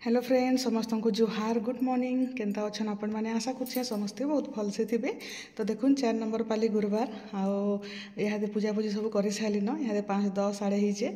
Hello friends समस्त को जुहार good morning Kenta अच्छन आपण मैंने आशा कर समस्ते बहुत भलसे थे। तो देखुन 4 नंबर पाली गुरुवार आदे पूजा पूजी सब कर सारे न इहादे 5-10 साढ़े होचे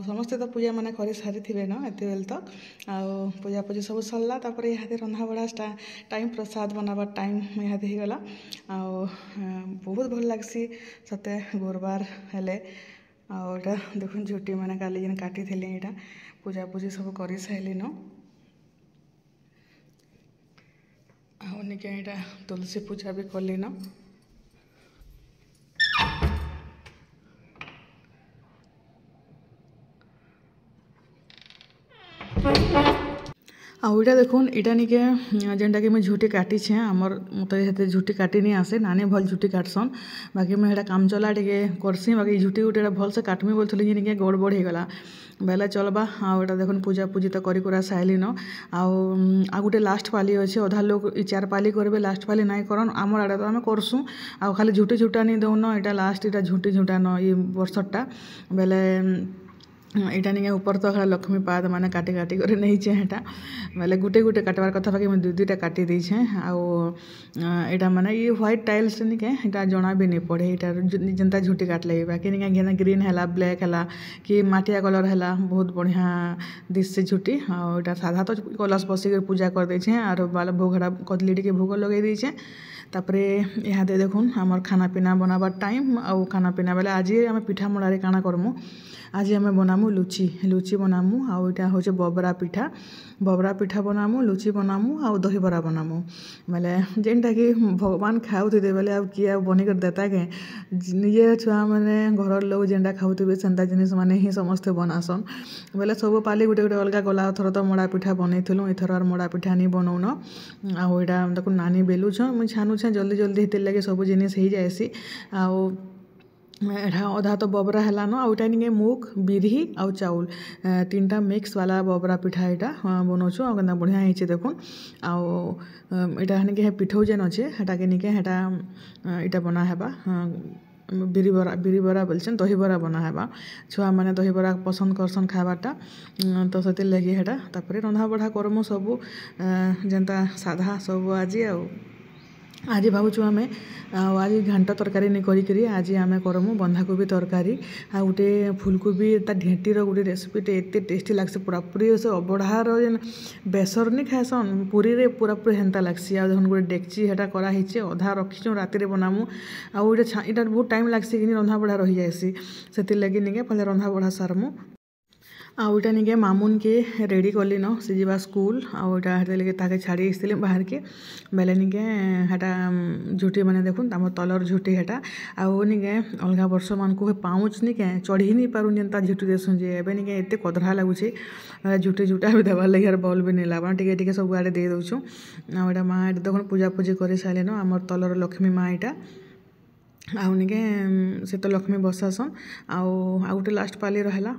समस्ते तो पूजा मैंने कर सारी थे न एत बेल तक पूजा पूजी सब सरला इहादे रंधा बड़ा टाइम प्रसाद बनाबार टाइम इहादे होगला बहुत भल लगसी सते गुरुवार हेले आटा देखुन झुटी मैंने काली जेन काटी थी यहाँ पूजा पूजी सब कर सारे न आनिके यहाँ तुलसी पूजा भी कली न आईटा देखुन इटा निके जेनटा कि मुझे झुटी काटी छे आमर मत झुटी काटी नहीं आसे नानी भल झुटी काटसन बाकी मुझे काम चला टे करसी बाकी झुटी गुटे भल से काटमी बोलती निके गड़बड़ होगला बेला चलबा आटा देखुन पूजा पूजी तो करा साइली न आ गोटे लास्ट पाली अच्छे अधा लोग 4 पाली करेंगे लास्ट पाली नाई करन आमर आड़े तो आम करसूँ आ खाली झुटी झुटा नहीं दौन यहाँ लास्ट यहाँ झुटी झुटा न ये वर्षटा बेले यहाँ नहीं ऊपर तो खड़ा लक्ष्मी पाद मैंने काटी काटी कर नहीं हेटा बेले गुटे गुटे काटबार कथा बाकी मैं 2-2टा काटी देछे आटा माने ये व्हाइट टाइल्स निके यहाँ जना भी नहीं पड़े यहाँ जनता झुटी काटले बाकी नहीं ग्रीन है ब्लैक है कि माटिया कलर है बहुत बढ़िया दिशे झुटी आटा साधा तो कलश बसिक पूजा कर देछे आर बाल भोगड़ा कदली टी भोग लगे देछे तापरे यहाँ दे देखुन आमर खाना पीना बनाबार टाइम आउ खाना पीना बेले आज आम पिठा मुड़ारे काଣା करमु आज आम बनामु लुची लुची बनामु आउ इटा होचे बबरा पिठा बनामु लुची बनामु आउ दही बरा बनामु बेले जेनटा कि भगवान खाऊे बेले आउ किए बनिकर देता के निजे छुआ मैंने घर लोग जेनटा खाऊे सेंता जिनिस माने ही समस्ते बनासन बेले सब पाली गुटे गुटे अलग गला थर तो मोड़ा पिठा बनईलु एथर आर मोड़ा पिठा नहीं बनौन आउ इटा देखो नानी बेलुछ मुझे छानुछे जल्दी जल्दी हेतिर लगे सब जिनिस हो जाएसी आउ एटा अधा तो बबरा है न आउटा नहीं मुग बिरही आउ चाउल 3टा मिक्स वाला बबरा पिठा यहाँ बनाऊँ आ बढ़िया होचे देखुन आटा नहीं पिठौ जेन अच्छे हेटाके निके हेटा इटा बना हेबा बिरी बरा बोलछन दही बरा बना हेबा छुआ मैंने दही बरा पसंद करसन खाबाटा तो से लगे हेटा तापरे रंधा बढ़ा करमु सब जेनता साधा सब आज भावुँ आम आज घांट तरकारी नहीं करी आज आम करमु बंधाकोबी तरकारी आ गोटे फुलकोबी ता ढेंटीर गोटे रेसिपीटे एत टेस्टी लगसी पूरा पूरी से अबढ़ार जेन बेसर नहीं खाएसन पूरी रे पूरा पूरी हेन्ता लगसी आ देखुन गोटे डेक्ची हेटा कराही अधा रखीचु राति बनामु आटा बहुत टाइम लगसी कि रंधा बढ़ा रही जाएसी से लगे निके पहले रंधा बढ़ा सारमु आटा निके मामुन के रेडी कली न से जीवा स्कूल आटा हेते लगे ताके छाड़ी आसती बाहर के बेले निके हेटा झुटी मैंने देखुन आम तलर झुटी हेटा आउ निके अलग वर्ष मान को पाउच निके चढ़ी नहीं पारुन जेनता झुटी देसुन जे एबे निके एते कदरा लगुचे झुटी झुटा भी देवार लगे यार बल भी नहीं लाबा टिके सब आड़े दे दउछु आटा माँ ये देखुन पूजा पूजी कर सारे न आमर तलर लक्ष्मी माँ यहाँ आउ निके से तो लक्ष्मी बसासन आउ गोटे लास्ट पाली रहा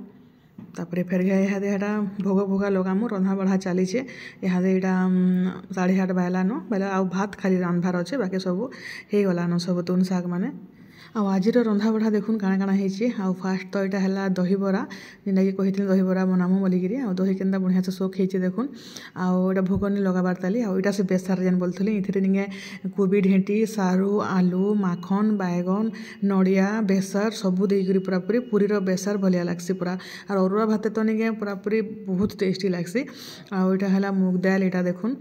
तापरे फेर इहादे हेटा भोग भोगा लगामु रंधा बढ़ा चलीचे इहादे यहाँ 8:30 बाजला न बेले आउ भात खाली रांधबार अच्छे बाकी सब हो गला न सब तुन शाग माने आज रंधा बढ़ा देखुन काଣା काଣା होइए आउ फास्ट तो यहाँ है दही बरा जेनटा कि कही दही बरा बनामु बोलिकी आ दही केनता बढ़िया से सोख होइए देखुन आटा भोग नहीं लगाबार ताली आटा से बेसार जेन बोलती इथे निके कोबी ढेंटी सारू आलू माखन बैगन नड़िया बेसार सबू देकर पूरा पूरी पूरीर बेसार भलिया लगसी पूरा और अरुआ भात तो निके पूरा पूरी बहुत टेस्टी लगसी आटा है मुग दाल यहाँ देखुन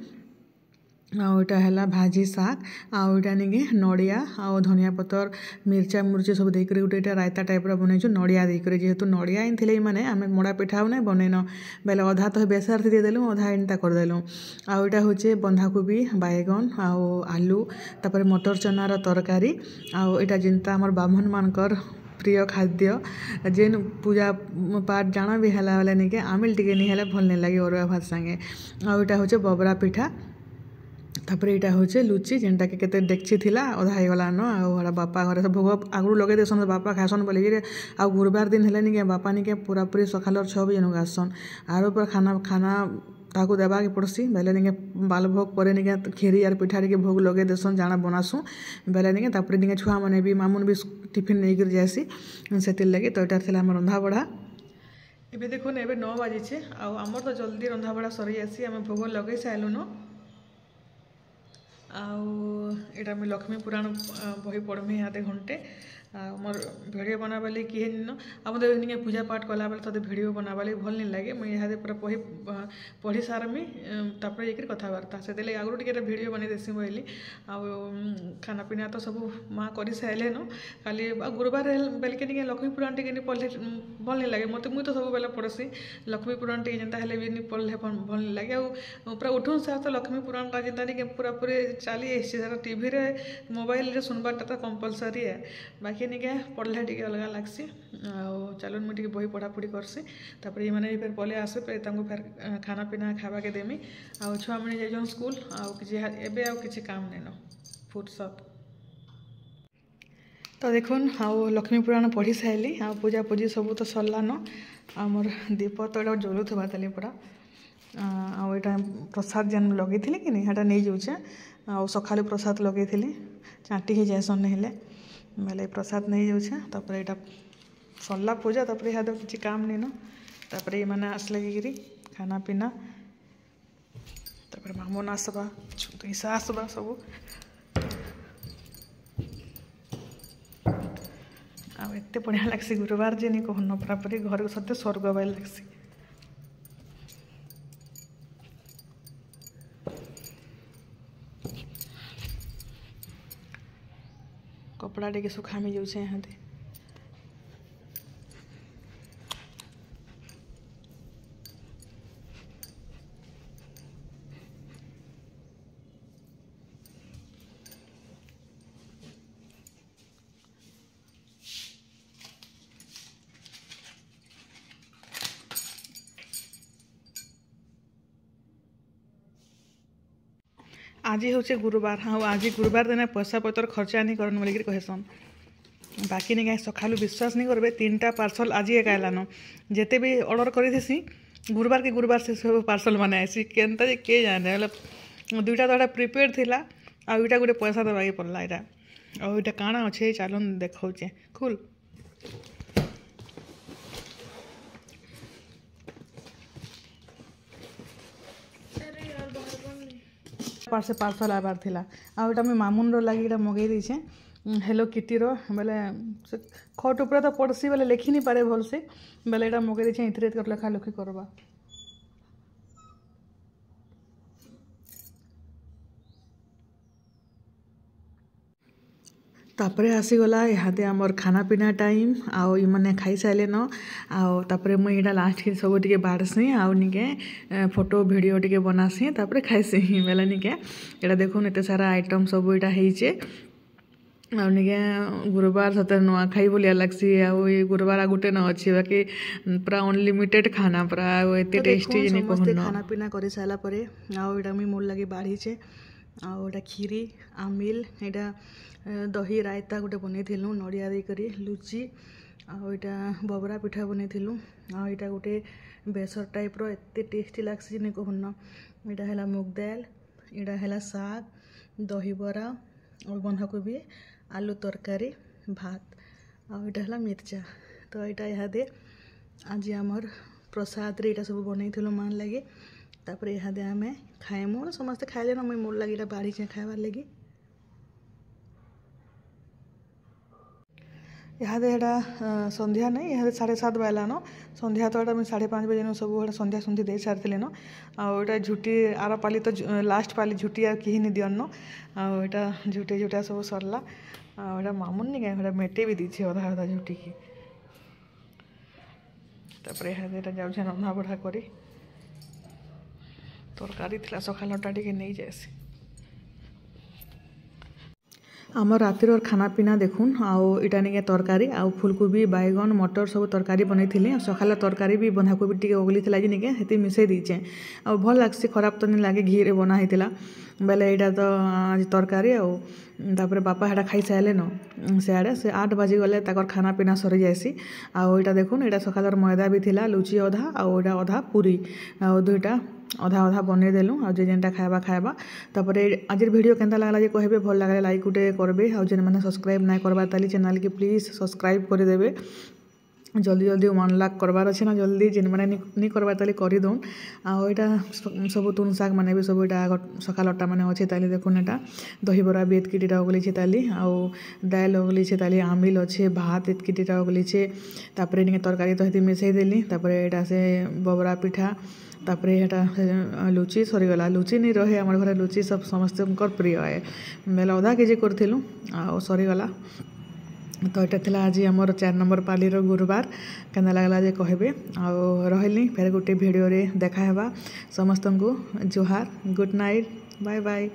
आटा है भाजी शाग आटा निके नड़िया आ धनिया पतर मिर्चा मुर्ची सब देकर गोटे रायता टाइप्र बनईचु नड़िया देकर जेहेतु नड़िया इन माने आम मोड़ा पिठा ना बनईन बेले अधा तो बेसार देदेलु अधा एंता करदेलु आटा हूँ बंधाकोबी बैगन आलू तापर मटर चनार तरकारी आटा जिनता आमर ब्राह्मण मानकर प्रिय खाद्य जेन पूजा पाठ जाना भी है वाले निके आमिल टिके नहीं है भल नहीं लगे अरुआ भात संगे आटा हूँ बबरा पिठा तापर यहाँ हूँ लुची जेनटा कि केते डेक्ची थिला अधा होगला न आ बापा घर भोग आगु लगे देसन बापा खासन बोलिए आ गुरुवार दिन है निके बापा निके पूरा पूरी सकाल 6 बजे आसन आरो पूरा खाना ताकू देवा के पड़सी बेले निके बाल भोग पर निके खीरी यार पिठा के भोग लगे देसन जाना बनासु बेले निके तापर निके छुआ मैंने भी मामुन भी टिफिन नहीं कर जासी से लगे तो यहाँ रंधा बढ़ा ଏବେ ଦେଖୁନ୍ ଏବେ 9 ବାଜିଛେ ଆଉ ଆମର ତ ଜଲ୍ଦି ରନ୍ଧାବଢ଼ା ସରି ଯାସି ଆମେ ଭୋଗ ଲଗେଇ ସାରିଲୁନ। ଆଉ ଏଇଟା ମୁଇଁ ଲକ୍ଷ୍ମୀ ପୁରାଣ ବହି ପଢ଼୍ମି ଇହାଦେ ଘଣ୍ଟେ। ଆଉ ମୋର୍ ଭିଡ଼ିଓ ବନାବା ଲାଗି କିଏ ନିନ ଆଉ ମତେ ନିକେ ପୂଜା ପାଠ କଲାବେଲେ ତତେ ଭିଡ଼ିଓ ବନାବା ଲାଗି ଭଲ୍ ନି ଲାଗେ। ମୁଇଁ ଇହାଦେ ପୁରା ପଢ଼ି ସାରମି ତାପରେ ଯାଇକରି କଥାବାର୍ତ୍ତା ସେଥିଲାଗି ଆଗରୁ ଟିକେ ଭିଡ଼ିଓ ବନେଇ ଦେସି ବୋଇଲି। ଆଉ ଖାନା ପିନା ତ ସବୁ ମା କରି ସାରିଲେନ ଖାଲି ଆଉ ଗୁରୁବାର ବେଲ୍କେ ଟିକେ ଲକ୍ଷ୍ମୀ ପୁରାଣ ଟିକେ ନି ପଢ଼ଲେ ଭଲ୍ ନି ଲାଗେ ମତେ। ମୁଇଁ ତ ସବୁବେଲେ ପଢ଼୍ସି ଲକ୍ଷ୍ମୀ ପୁରାଣ ଟିକେ ଯେନ୍ତା ହେଲେ ବି ନି ପଢ଼ଲେ ଭଲ୍ ନି ଲାଗେ। ଆଉ ପୁରା ଉଠୁନ୍ ସାର୍ ତ ଲକ୍ଷ୍ମୀ ପୁରାଣଟା ଯେନ୍ତା ଟିକେ ପୁରାପୁରି ଚାଲି ଆସିଛି ସେଟା ଟିଭିରେ ମୋବାଇଲରେ ଶୁଣବାର୍ଟା ତ କମ୍ପଲସରୀ ଏ ବାକି ନିକେ ପଢ଼ଲେ ଟିକେ ଅଲଗା ଲାଗ୍ସି। ଆଉ ଚାଲୁନ୍ ମୁଇଁ ଟିକେ ବହି ପଢ଼ାପଢ଼ି କର୍ସି ତାପରେ ଏମାନେ ବି ଫେର୍ ପଲେଇ ଆସେ ଫେର୍ ତାଙ୍କୁ ଫେର୍ ଖାନା ପିନା ଖାଇବାକେ ଦେମି। ଆଉ ଛୁଆମାନେ ଯାଇଛନ୍ ସ୍କୁଲ ଆଉ କିଛି ଏବେ ଆଉ କିଛି କାମ୍ ନାଇଁନ ଫୁର୍ସତ୍। ତ ଦେଖୁନ୍ ଆଉ ଲକ୍ଷ୍ମୀ ପୁରାଣ ପଢ଼ି ସାରିଲି ଆଉ ପୂଜାପୂଜି ସବୁ ତ ସରିଲାନ। ଆଉ ମୋର୍ ଦୀପ ତ ଏଇଟା ଜଳୁଥିବା ତାଲି ପୁରା। ଆଉ ଏଇଟା ପ୍ରସାଦ ଯେନ୍ ଲଗେଇଥିଲି କି ନି ହେଟା ନେଇଯାଉଛେ। ଆଉ ସକାଳୁ ପ୍ରସାଦ ଲଗେଇଥିଲି ଚାଣ୍ଟି ହେଇଯାଏସନ୍ ହେଲେ ବେଲେ ପ୍ରସାଦ ନେଇଯାଉଛେ। ତାପରେ ଏଇଟା ସରିଲା ପୂଜା ତାପରେ ଇହାଦେ କିଛି କାମ୍ ନାଇଁନ। ତାପରେ ଏମାନେ ଆସିଲେ କିରି ଖାନା ପିନା ତାପରେ ମାମୁନ୍ ଆସ୍ବା ଇସା ଆସ୍ବା ସବୁ। ଆଉ ଏତେ ବଢ଼ିଆ ଲାଗ୍ସି ଗୁରୁବାର ଯେ ନି କହୁନ ପୁରାପୁରି ଘରକୁ ସତେ ସ୍ୱର୍ଗ ବାଇ ଲାଗ୍ସି। कपड़ा टे सुखामी जाऊे यहाँ आज हूँ गुरुवार। हाँ आज गुरुवार दिन पैसा पतर खर्चा नहीं करन बोलिक कहसन बाकी नहीं सका विश्वास नहीं करेंगे 3टा पार्सल आज एक आलान जिते भी ऑर्डर करी गुरुवार के गुरुवार से सब पार्सल बना आसी केनता जे के जाने मतलब 2टा तो प्रिपेड थिला आउटा गोटे पैसा देवाके पड़ला यहाँ आउटा काଣା अच्छे चलन देखाऊे खुल से पार्सल आबार थिला आउटा मुझे मामुन लगी मगई देछे हेलो किटीर बेले खट उपर तो पड़सी बेले लिखी नहीं पारे भल से बेले यहाँ मगई देछे इतरे लेखा लुखी करवा तापरे आसीगला इहादे आमर खाना पीना टाइम आउ इमने खाई सारे न आउे मुझे यहाँ लास्ट के सब टे बाढ़सी आउ निके फोटो वीडियो टे बनासी तापरे खाईसी बेले निके यहाँ देखुन एत सारा आइटम सब यहाँ होइचे आउ निके गुरुवार सतर नुआ खाई बोलिया लगसी आउ ये गुरुवार आ गुटे न अच्छी बाकी पूरा अनलिमिटेड खाना पूरा एत टेस्टी जिन कहून खाना पीना कर सारा पर आउ यहाँ मुझे मोर लगे बाढ़ीचे आउ यहाँ खीरी आमिल यहाँ दही रायता गोटे बनईलु नड़िया देकरी लुची आईटा बबरा पिठा बनईलु आईटा गोटे बेसर टाइप रो एते टेस्टी लागसी नहीं कहून यहाँ है मुग दाल यहाँ है साग दही बरा और बंधाकोबी आलू तरकारी भात आईटा है मिर्चा तो यहाँ इहादे आज आमर प्रसाद रे यहाँ सब बनईलु मान लगे तापर इहादे आम खाएमु समस्ते खाइले ना मुझे मोर लगे यहाँ बाढ़ी खाइबार लगी इहादे यहाँ संध्या नहीं इहादे 7:30 बाजलान संध्या तो यहाँ 5:30 बजे सब संध्या सुंधी दे सारी न आटा झुटी आर पाली तो लास्ट पाली झुटी आ कहीं नहीं दियन आटा झुटे झुटा सब सरला आटा मामुन नहीं क्या मेटे भी दीछे अधा अधा झुटी की तापर इहादे जाऊे रंधा बढ़ा करी तरकारी थी सकालटा टे नहीं जाएसी आम रातिर खाना पीना देखुन आउ इटा निके तरकारी आउ फुलकोबी बैगन मटर सब तरकारी बनई सकाल तरकारी भी बंधाकोबी टी ओगली निके हेती मिसई दीचे आ भल लगसी खराब तो नहीं लगे घी रे बना होता बेले यहाँ तो आज तरकारी आउे बापा हेटा खाई सारे न सियाड़े से 8 बाजी गले खाना पीना सरी जाएसी आउ यहाँ देखुन यहाँ सकाल मैदा भी थिला लुची अधा आउ यहाँ अधा पूरी आउ 2टा अधा अधा बनईदेलु आ जेनटा खाइबा खाइबा तापर आज वीडियो केनता लागला जे कहबे भल लागले लाइक गुटे करबे आ जेन माने सब्सक्राइब ना करबा ताली चैनल के प्लीज सब्सक्राइब कर देबे जल्दी जल्दी 1 लाख करवार अच्छे ना जल्दी जेन मैंने नहीं करवा ताली करदौन आईटा सब तुन शाग मैंने भी सब यहाँ सकाल 8टा मैंने अच्छे ताली देखुन एटा दहीबरा भी एतकीटा उगली ताली आउ दाल उगली ताली आमिल अच्छे भात एतकीटा उगली तापर टे तरकारी तो मिसई देली तापर यहाँ से बबरा पिठा तापर यहाँ लुची सरीगला लुची नहीं रहे आम घर लुची सब समस्त प्रिय है बेले आधा केजी करूँ आ सरीगला तो यहाँ थी आज आमर 4 नंबर पालीर गुरुवार केना लगला जे कहबे आ रही फिर गोटे भिडियो देखा समस्त को जुहार गुड नाइट बाय बाय।